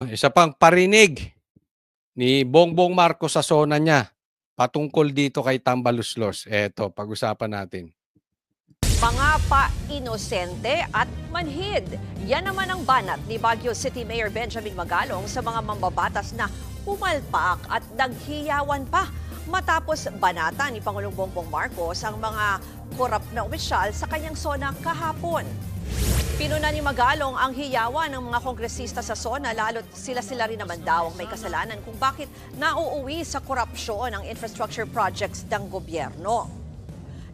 Isa pang parinig ni Bongbong Marcos sa SONA niya patungkol dito kay Tambaluslos. Eto, pag-usapan natin. Mga pa-inosente at manhid. Yan naman ang banat ni Baguio City Mayor Benjamin Magalong sa mga mambabatas na pumalpak at naghiyawan pa matapos banata ni Pangulong Bongbong Marcos ang mga korap na opisyal sa kanyang SONA kahapon. Pinuna ni Magalong ang hiyawan ng mga kongresista sa SONA lalo't sila rin naman daw ang may kasalanan kung bakit nauuwi sa korupsyon ang infrastructure projects ng gobyerno.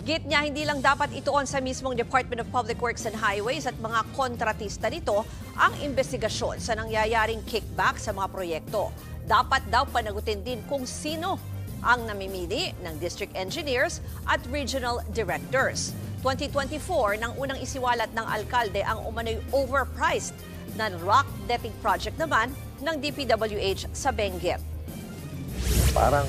Git niya, hindi lang dapat ituon sa mismong Department of Public Works and Highways at mga kontratista nito ang investigasyon sa nangyayaring kickback sa mga proyekto. Dapat daw panagutin din kung sino ang namimili ng district engineers at regional directors. 2024 nang unang isiwalat ng alkalde ang umano'y overpriced na rock netting project naman ng DPWH sa Benguet. Parang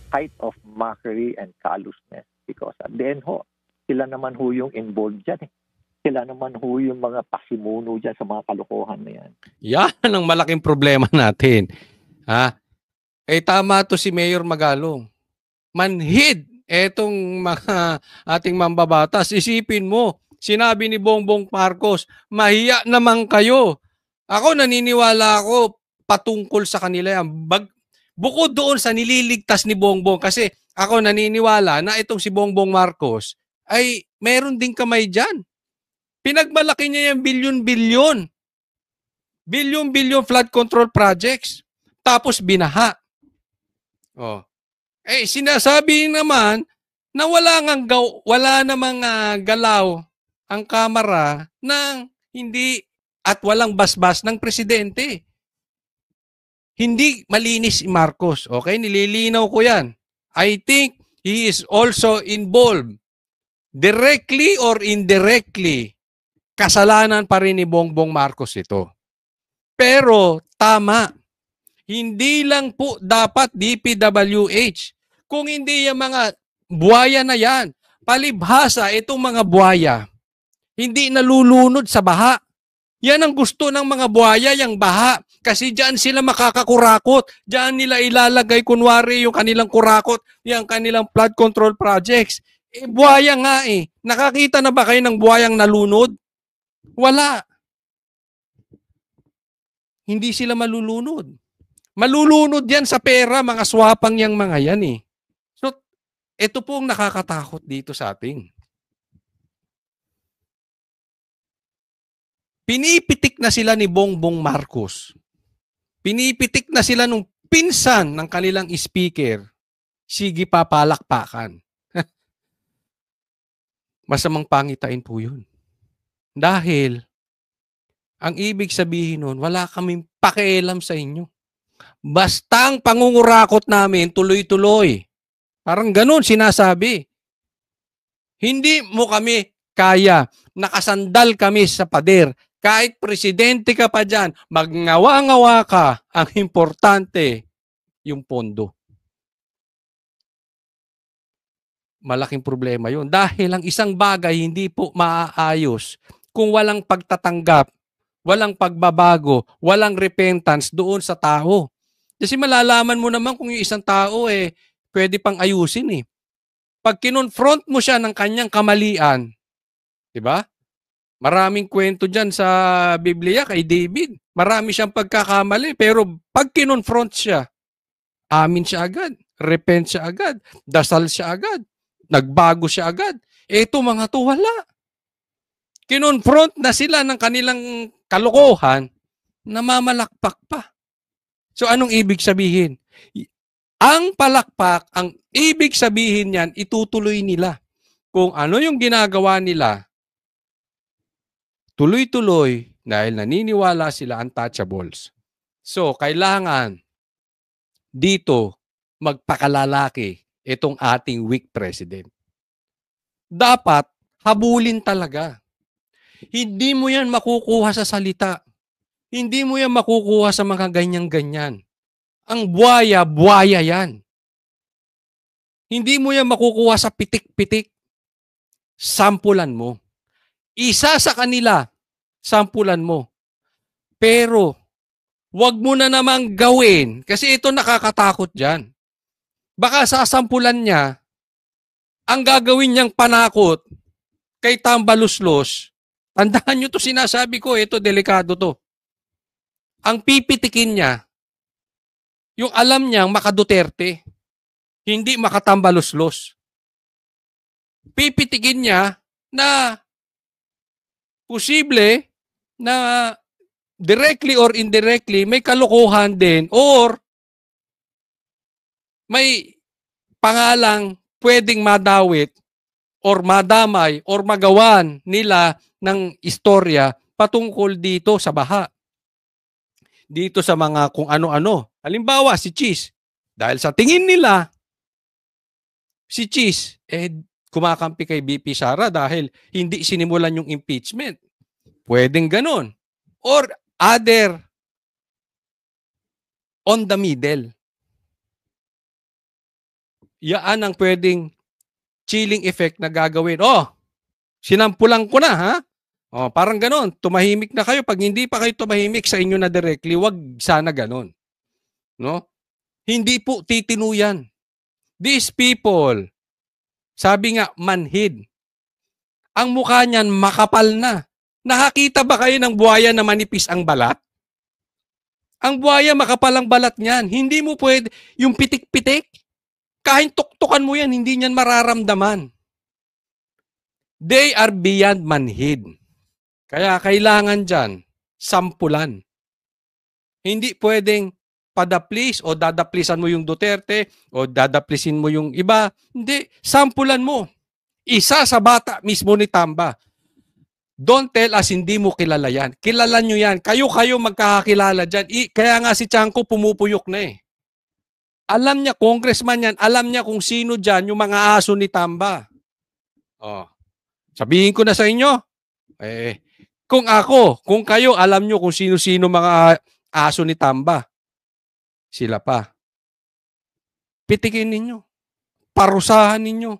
height of mockery and callousness because at the end ho, sila naman ho yung involved dyan eh. Sila naman ho yung mga pasimuno dyan sa mga kalokohan na yan. Yan ang malaking problema natin. Ha? Tama to si Mayor Magalong. Manhid etong mga ating mambabatas. Isipin mo, sinabi ni Bongbong Marcos, mahiya naman kayo. Ako naniniwala ako patungkol sa kanila yan. Bukod doon sa nililigtas ni Bongbong, kasi ako naniniwala na itong si Bongbong Marcos ay meron ding kamay dyan. Pinagmalaki niya yung bilyon-bilyon. Bilyon-bilyon flood control projects. Tapos binaha. Oh. Sinasabi naman na wala namang galaw ang Kamara ng hindi at walang basbas ng presidente. Hindi malinis si Marcos. Okay, nililinaw ko yan. I think he is also involved. Directly or indirectly, kasalanan pa rin ni Bongbong Marcos ito. Pero tama. Hindi lang po dapat DPWH. Kung hindi yung mga buhaya na yan, palibhasa itong mga buhaya, hindi nalulunod sa baha. Yan ang gusto ng mga buhaya, yung baha. Kasi diyan sila makakakurakot. Diyan nila ilalagay kunwari yung kanilang kurakot, yung kanilang flood control projects. Buhaya nga eh. Nakakita na ba kayo ng buhayang nalunod? Wala. Hindi sila malulunod. Malulunod yan sa pera, mga swapang yang mga yan eh. So, ito po ang nakakatakot dito sa ating. Pinipitik na sila ni Bongbong Marcos. Pinipitik na sila nung pinsan ng kanilang speaker. Sige, papalakpakan. Masamang pangitain po yun. Dahil, ang ibig sabihin nun, wala kaming pakialam sa inyo. Basta ang pangungurakot namin, tuloy-tuloy. Parang ganun sinasabi. Hindi mo kami kaya. Nakasandal kami sa pader. Kahit presidente ka pa dyan, magngawa-ngawa ka. Ang importante, yung pondo. Malaking problema yun. Dahil ang isang bagay hindi po maaayos kung walang pagtatanggap, walang pagbabago, walang repentance doon sa tao. Kasi malalaman mo naman kung yung isang tao pwede pang ayusin eh. Pag kinonfront mo siya ng kanyang kamalian, di ba? Maraming kwento dyan sa Biblia kay David. Marami siyang pagkakamali, pero pag kinonfront siya, amin siya agad, repent siya agad, dasal siya agad, nagbago siya agad. Eto mga to, wala. Kinonfront na sila ng kanilang kalokohan, namamalakpak pa. So anong ibig sabihin? Ang palakpak, ang ibig sabihin niyan, itutuloy nila. Kung ano yung ginagawa nila, tuloy-tuloy dahil naniniwala sila untouchables. So kailangan dito magpakalalaki itong ating weak president. Dapat habulin talaga. Hindi mo yan makukuha sa salita. Hindi mo yan makukuha sa mga ganyan-ganyan. Ang buhaya, buhaya yan. Hindi mo yan makukuha sa pitik-pitik. Sampulan mo. Isa sa kanila, sampulan mo. Pero, wag mo na namang gawin. Kasi ito nakakatakot dyan. Baka sasampulan niya, ang gagawin niyang panakot kay Tambaluslos, tandaan nyo to sinasabi ko, ito delikado to. Ang pipitikin niya, yung alam niyang maka-Duterte, hindi makatambaluslos. Pipitikin niya na posible na directly or indirectly may kalokohan din or may pangalang pwedeng madawit or madamay or magawan nila ng istorya patungkol dito sa baha. Dito sa mga kung ano-ano. Halimbawa, si Cheese. Dahil sa tingin nila, si Cheese, kumakampi kay BP Sara dahil hindi sinimulan yung impeachment. Pwedeng ganon. Or other on the middle. Yaan ang pwedeng chilling effect na gagawin. Sinampulan ko na, ha? Parang ganon. Tumahimik na kayo. Pag hindi pa kayo tumahimik sa inyo na directly, wag sana ganon. No? Hindi po titinuyan. These people, sabi nga, manhid. Ang mukha niyan makapal na. Nakakita ba kayo ng buhaya na manipis ang balat? Ang buhaya makapal ang balat niyan. Hindi mo pwede, yung pitik-pitik, kahit tuktukan mo yan, hindi niyan mararamdaman. They are beyond manhid. Kaya kailangan dyan, sampulan. Hindi pwedeng padaplis o dadaplisan mo yung Duterte o dadaplisin mo yung iba. Hindi, sampulan mo. Isa sa bata mismo ni Tamba. Don't tell us hindi mo kilala yan. Kilala nyo yan. Kayo magkakakilala dyan. Kaya nga si Chanco pumupuyok na eh. Alam niya, congressman yan, alam niya kung sino dyan yung mga aso ni Tamba. Sabihin ko na sa inyo, kung kayo, alam nyo kung sino-sino mga aso ni Tamba. Sila pa. Pitikin ninyo. Parusahan ninyo.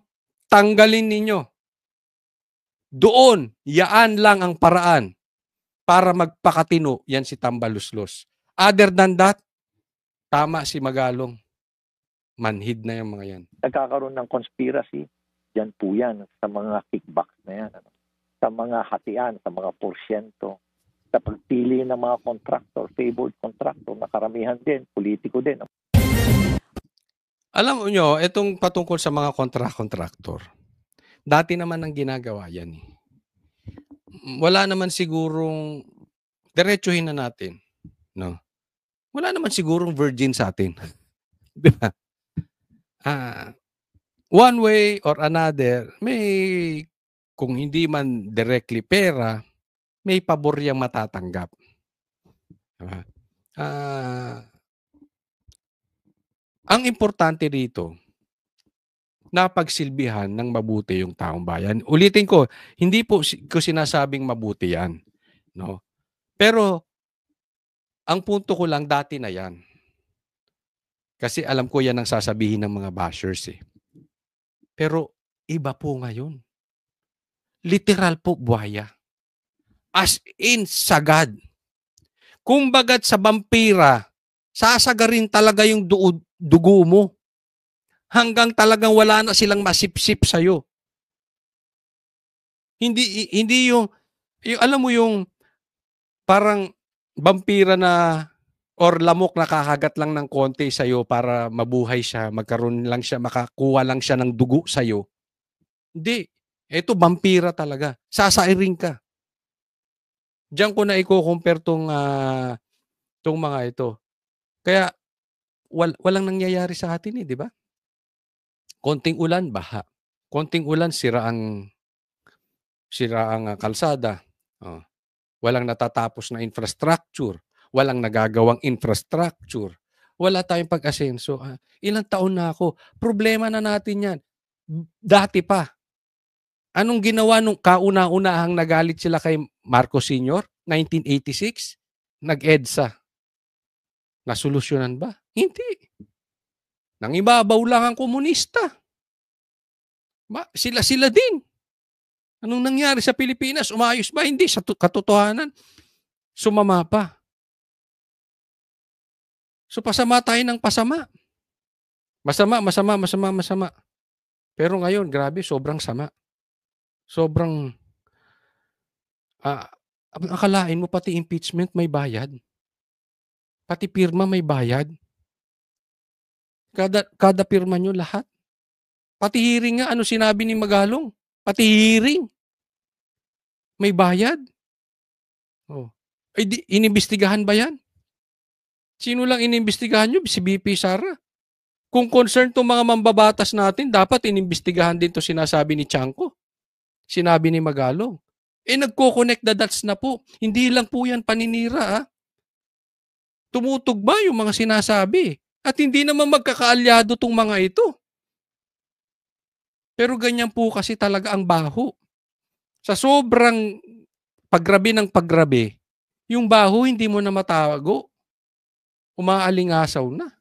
Tanggalin ninyo. Doon, yaan lang ang paraan para magpakatino yan si Tambaluslos. Other than that, tama si Magalong. Manhid na yung mga yan. Nagkakaroon ng conspiracy, yan po yan, sa mga kickbacks na yan. Sa mga hatian, sa mga porsyento, sa pagpili ng mga contractor, favored contractor, na karamihan din, politiko din. Alam nyo, itong patungkol sa mga contractor, dati naman ang ginagawa yan. Wala naman sigurong, diretsuhin na natin. No? Wala naman sigurong virgin sa atin. Diba? One way or another, may, kung hindi man directly pera, may paboryang matatanggap. Diba? Ang importante dito, napagsilbihan ng mabuti yung taong bayan. Ulitin ko, hindi po ko sinasabing mabuti yan. No? Pero, ang punto ko lang, dati na yan. Kasi alam ko yan ang sasabihin ng mga bashers eh. Pero, iba po ngayon. Literal po, buhaya. As in, sagad. Kumbagat sa vampira, sasagarin talaga yung dugo mo. Hanggang talagang wala na silang masipsip sa'yo. Hindi yung alam mo yung parang vampira na or lamok na kakagat lang ng konti sa'yo para mabuhay siya, magkaroon lang siya, makakuha lang siya ng dugo sa'yo. Hindi. Ito, vampira talaga. Sasairing ka. Diyan ko na i-compare tong mga ito. Kaya, walang nangyayari sa atin eh, di ba? Konting ulan, baha. Konting ulan, sira ang kalsada. Walang natatapos na infrastructure. Walang nagagawang infrastructure. Wala tayong pag-asenso. Ilang taon na ako. Problema na natin yan. Dati pa. Anong ginawa nung kauna-unahang nagalit sila kay Marcos Sr.? 1986? Nag-EDSA. Nasolusyonan ba? Hindi. Nangibabaw lang ang komunista. Sila din. Anong nangyari sa Pilipinas? Umayos ba? Hindi. Sa katotohanan, sumama pa. So pasama tayo ng pasama. Masama, masama, masama, masama. Pero ngayon, grabe, sobrang sama. Sobrang, akalain mo pati impeachment may bayad. Pati pirma may bayad. Kada pirma nyo lahat. Pati hearing nga, ano sinabi ni Magalong? Pati hearing. May bayad. Oh. Ay, inimbestigahan ba yan? Sino lang inimbestigahan nyo? Si BP Sara. Kung concerned itong mga mambabatas natin, dapat inimbestigahan din to sinasabi ni Chanco. Sinabi ni Magalong. Nagko-connect the dots na po. Hindi lang po yan paninira. Ha? Tumutog ba yung mga sinasabi? At hindi naman magkakaalyado tong mga ito. Pero ganyan po kasi talaga ang baho. Sa sobrang paggrabe ng paggrabe, yung baho hindi mo na matago. Umaalingasaw na.